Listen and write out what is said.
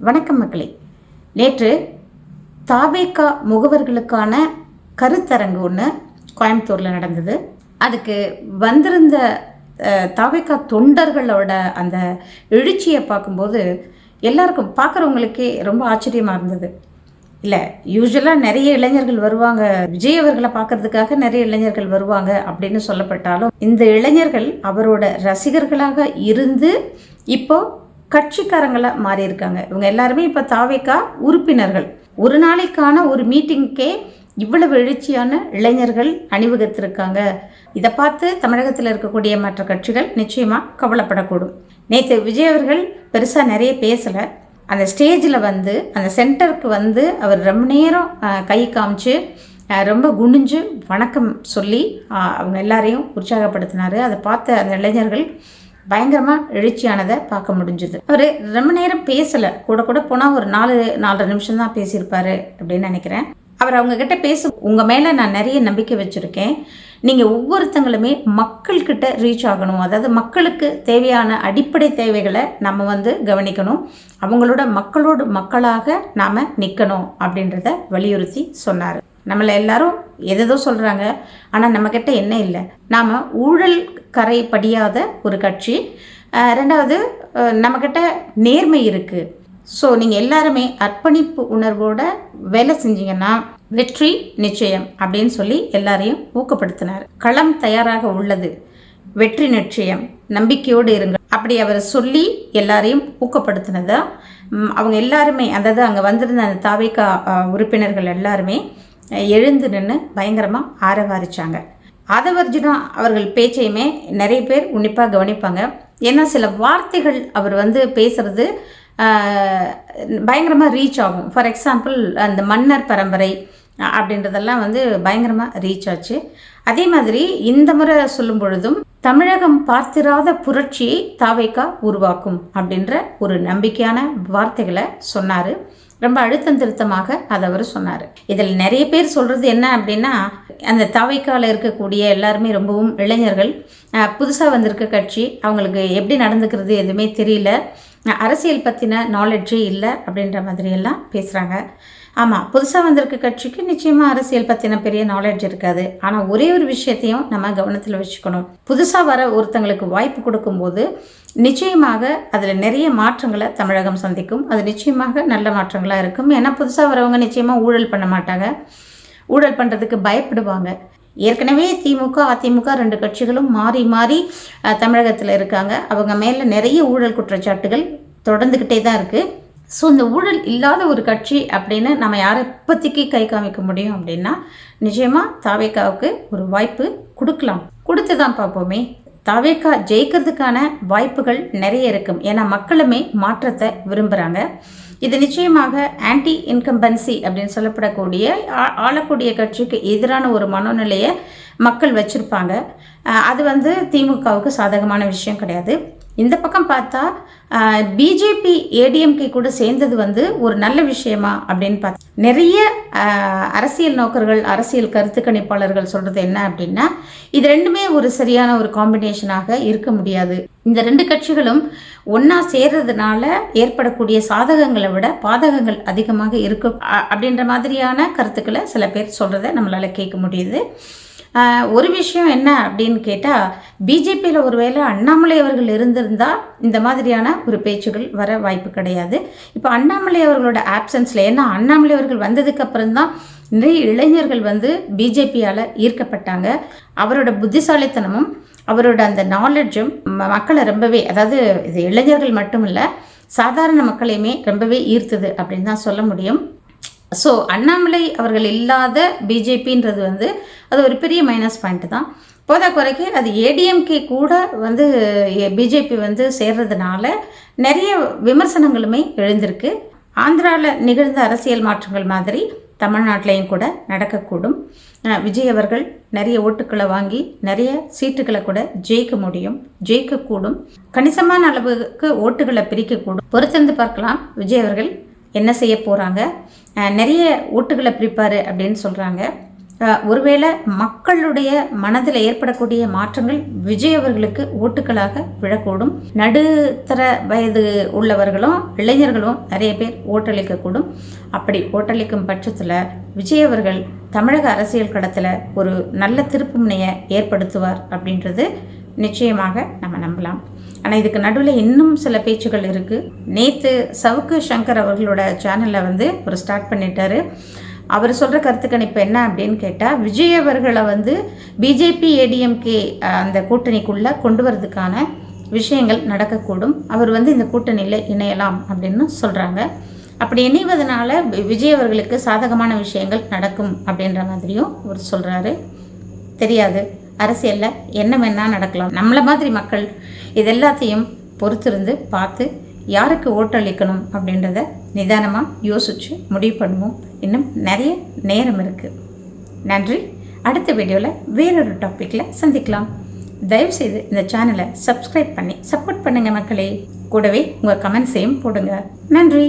வணக்கம் மக்களே. நேற்று தாவேகா முகவர்களுக்கான கருத்தரங்கு ஒன்று கோயம்புத்தூரில் நடந்தது. அதுக்கு வந்திருந்த தாவேகா தொண்டர்களோட அந்த எழுச்சியை பார்க்கும்போது எல்லாருக்கும் பார்க்குறவங்களுக்கே ரொம்ப ஆச்சரியமாக இருந்தது. இல்லை, யூஸ்வலாக நிறைய இளைஞர்கள் வருவாங்க, விஜய் அவர்களை பார்க்கறதுக்காக நிறைய இளைஞர்கள் வருவாங்க அப்படின்னு சொல்லப்பட்டாலும், இந்த இளைஞர்கள் அவரோட ரசிகர்களாக இருந்து இப்போ கட்சிக்காரங்களாக மாறி இருக்காங்க. இவங்க எல்லாருமே இப்போ தாவேகா உறுப்பினர்கள். ஒரு நாளைக்கான ஒரு மீட்டிங்க்கே இவ்வளவு எழுச்சியான இளைஞர்கள் அணிவகுத்திருக்காங்க. இதை பார்த்து தமிழகத்தில் இருக்கக்கூடிய மற்ற கட்சிகள் நிச்சயமாக கவலைப்படக்கூடும். நேற்று விஜய் அவர்கள் பெருசாக நிறைய பேசலை. அந்த ஸ்டேஜில் வந்து அந்த சென்டருக்கு வந்து அவர் ரொம்ப நேரம் கை காமிச்சு ரொம்ப குனிஞ்சு வணக்கம் சொல்லி அவங்க எல்லாரையும் உற்சாகப்படுத்தினார். அதை பார்த்த அந்த இளைஞர்கள் பயங்கரமாக எழுச்சியானதை பார்க்க முடிஞ்சுது. அவர் ரொம்ப நேரம் பேசலை, கூட போனால் ஒரு 4-4.5 நிமிஷம் தான் பேசியிருப்பார் அப்படின்னு நினைக்கிறேன். அவர் அவங்கக்கிட்ட உங்கள் மேலே நான் நிறைய நம்பிக்கை வச்சுருக்கேன், நீங்கள் ஒவ்வொருத்தங்களுமே மக்கள்கிட்ட ரீச் ஆகணும், அதாவது மக்களுக்கு தேவையான அடிப்படை தேவைகளை நம்ம வந்து கவனிக்கணும், மக்களோடு மக்களாக நாம் நிற்கணும் அப்படின்றத வலியுறுத்தி சொன்னார். நம்மளை எல்லாரும் எதோ சொல்கிறாங்க, ஆனால் நம்மக்கிட்ட என்ன இல்லை, நாம் ஊழல் கரை படியாத ஒரு கட்சி. ரெண்டாவது, நம்மக்கிட்ட நேர்மை இருக்குது. ஸோ நீங்கள் எல்லாருமே அர்ப்பணிப்பு உணர்வோட வேலை செஞ்சீங்கன்னா வெற்றி நிச்சயம் அப்படின்னு சொல்லி எல்லாரையும் ஊக்கப்படுத்தினார். களம் தயாராக உள்ளது, வெற்றி நிச்சயம், நம்பிக்கையோடு இருங்க அப்படி அவர் சொல்லி எல்லாரையும் ஊக்கப்படுத்தினதா அவங்க எல்லாருமே, அதாவது அங்கே வந்திருந்த அந்த தாவேகா உறுப்பினர்கள் எல்லாருமே எழுந்து நின்று பயங்கரமாக ஆரவாரிச்சாங்க. ஆதவர்ஜுனா அவர்கள் பேச்சையுமே நிறைய பேர் உன்னிப்பாக கவனிப்பாங்க. ஏன்னா சில வார்த்தைகள் அவர் வந்து பேசுகிறது பயங்கரமாக ரீச் ஆகும். ஃபார் எக்ஸாம்பிள், அந்த மன்னர் பரம்பரை அப்படின்றதெல்லாம் வந்து பயங்கரமாக ரீச் ஆச்சு. அதே மாதிரி இந்த முறை சொல்லும் பொழுதும் தமிழகம் பார்த்திராத புரட்சியை தாவேகா உருவாக்கும் அப்படின்ற ஒரு நம்பிக்கையான வார்த்தைகளை சொன்னார். ரொம்ப அழுத்தம் திருத்தமாக அதை அவர் சொன்னார். இதில் நிறைய பேர் சொல்கிறது என்ன அப்படின்னா, அந்த தாவேகாவில் இருக்கக்கூடிய எல்லாருமே ரொம்பவும் இளைஞர்கள், புதுசாக வந்திருக்க கட்சி, அவங்களுக்கு எப்படி நடந்துக்கிறது எதுவுமே தெரியல, அரசியல் பற்றின நாலேஜே இல்லை அப்படின்ற மாதிரியெல்லாம் பேசுகிறாங்க. ஆமாம், புதுசாக வந்திருக்க கட்சிக்கு நிச்சயமாக அரசியல் பற்றின பெரிய நாலேஜ் இருக்காது. ஆனால் ஒரே ஒரு விஷயத்தையும் நம்ம கவனத்தில் வச்சுக்கணும். புதுசாக வர ஒருத்தங்களுக்கு வாய்ப்பு கொடுக்கும்போது நிச்சயமாக அதில் நிறைய மாற்றங்களை தமிழகம் சந்திக்கும். அது நிச்சயமாக நல்ல மாற்றங்களாக இருக்கும். ஏன்னா புதுசாக வரவங்க நிச்சயமாக ஊழல் பண்ண மாட்டாங்க, ஊழல் பண்ணுறதுக்கு பயப்படுவாங்க. ஏற்கனவே திமுக அதிமுக 2 கட்சிகளும் மாறி மாறி தமிழகத்தில் இருக்காங்க. அவங்க மேலே நிறைய ஊழல் குற்றச்சாட்டுகள் தொடர்ந்துக்கிட்டே தான் இருக்குது. ஸோ இந்த ஊழல் இல்லாத ஒரு கட்சி அப்படின்னு நம்ம யாரை இப்போதைக்கு கை காமிக்க முடியும் அப்படின்னா, நிச்சயமாக தாவேகாவுக்கு ஒரு வாய்ப்பு கொடுத்து தான் பார்ப்போமே. தாவேகா ஜெயிக்கிறதுக்கான வாய்ப்புகள் நிறைய இருக்கும். ஏன்னா மக்களுமே மாற்றத்தை விரும்புகிறாங்க. இது நிச்சயமாக ஆன்டி இன்கம்பன்சி அப்படின்னு சொல்லப்படக்கூடிய ஆளக்கூடிய கட்சிக்கு எதிரான ஒரு மனோநிலையை மக்கள் வச்சுருப்பாங்க. அது வந்து திமுகவுக்கு சாதகமான விஷயம் கிடையாது. இந்த பக்கம் பார்த்தா பிஜேபி ஏடிஎம்கே கூட சேர்ந்தது வந்து ஒரு நல்ல விஷயமா அப்படின்னு பார்த்தா, நிறைய அரசியல் நோக்கர்கள், அரசியல் கருத்து கணிப்பாளர்கள் சொல்கிறது என்ன அப்படின்னா, இது ரெண்டுமே ஒரு சரியான ஒரு காம்பினேஷனாக இருக்க முடியாது. இந்த 2 கட்சிகளும் ஒன்றா சேர்றதுனால ஏற்படக்கூடிய சாதகங்களை விட பாதகங்கள் அதிகமாக இருக்கும் அப்படின்ற மாதிரியான கருத்துக்களை சில பேர் சொல்கிறத நம்மளால் கேட்க முடியுது. ஒரு விஷயம் என்ன அப்படின்னு கேட்டால், பிஜேபியில் ஒருவேளை அண்ணாமலை அவர்கள் இருந்திருந்தால் இந்த மாதிரியான ஒரு பேச்சுகள் வர வாய்ப்பு கிடையாது. இப்போ அண்ணாமலை அவர்களோட ஆப்சன்ஸில், ஏன்னா அண்ணாமலை அவர்கள் வந்ததுக்கு அப்புறம்தான் நிறைய இளைஞர்கள் வந்து பிஜேபியால் ஈர்க்கப்பட்டாங்க. அவரோட புத்திசாலித்தனமும் அவரோட அந்த நாலேஜும் மக்களை ரொம்பவே, அதாவது இது இளைஞர்கள் மட்டும் இல்லை, சாதாரண மக்களையுமே ரொம்பவே ஈர்த்தது அப்படின்னு தான் சொல்ல முடியும். ஸோ அண்ணாமலை அவர்கள் இல்லாத பிஜேபின்றது வந்து அது ஒரு பெரிய மைனஸ் பாயிண்ட் தான். போதா குறைக்கு அது ஏடிஎம்கே கூட வந்து பிஜேபி வந்து சேர்றதுனால நிறைய விமர்சனங்களுமே எழுந்திருக்கு. ஆந்திராவில் நிகழ்ந்த அரசியல் மாற்றங்கள் மாதிரி தமிழ்நாட்டிலையும் கூட நடக்கக்கூடும். விஜய் அவர்கள் நிறைய ஓட்டுக்களை வாங்கி நிறைய சீட்டுகளை கூட ஜெயிக்கக்கூடும். கணிசமான அளவுக்கு ஓட்டுகளை பிரிக்கக்கூடும். பொறுத்திருந்து பார்க்கலாம் விஜய் அவர்கள் என்ன செய்ய போகிறாங்க. நிறைய ஓட்டுகளை பிரிப்பார் அப்படின்னு சொல்கிறாங்க. ஒருவேளை மக்களுடைய மனதில் ஏற்படக்கூடிய மாற்றங்கள் விஜய் அவர்களுக்கு ஓட்டுக்களாக விழக்கூடும். நடுத்தர வயது உள்ளவர்களும் இளைஞர்களும் நிறைய பேர் ஓட்டளிக்கக்கூடும். அப்படி ஓட்டளிக்கும் பட்சத்தில் விஜய் அவர்கள் தமிழக அரசியல் களத்தில் ஒரு நல்ல திருப்பு முனையை ஏற்படுத்துவார் அப்படின்றது நிச்சயமாக நம்ம நம்பலாம். ஆனால் இதுக்கு நடுவில் இன்னும் சில பேச்சுகள் இருக்குது. நேற்று சவுக்கு சங்கர் அவர்களோட சேனலில் வந்து ஒரு ஸ்டார்ட் பண்ணிட்டாரு. அவர் சொல்கிற கருத்து கணிப்பு என்ன அப்படின்னு கேட்டால், விஜய் அவர்களை வந்து பிஜேபி ஏடிஎம்கே அந்த கூட்டணிக்குள்ளே கொண்டு வரதுக்கான விஷயங்கள் நடக்கக்கூடும். அவர் வந்து இந்த கூட்டணியில் இணையலாம் அப்படின்னு சொல்கிறாங்க. அப்படி இணைவதனால விஜய் அவர்களுக்கு சாதகமான விஷயங்கள் நடக்கும் அப்படின்ற மாதிரியும் அவர் சொல்கிறாரு. தெரியாது, அரசியலில் என்ன வேணால் நடக்கலாம். நம்மளை மாதிரி மக்கள் இது எல்லாத்தையும் பொறுத்திருந்து பார்த்து யாருக்கு ஓட்டளிக்கணும் அப்படின்றத நிதானமாக யோசித்து முடிவு பண்ணுவோம். இன்னும் நிறைய நேரம் இருக்குது. நன்றி. அடுத்த வீடியோவில் வேறொரு டாப்பிக்கில் சந்திக்கலாம். தயவுசெய்து இந்த சேனலை சப்ஸ்கிரைப் பண்ணி சப்போர்ட் பண்ணுங்கள் மக்களே. கூடவே உங்கள் கமெண்ட்ஸையும் போடுங்க. நன்றி.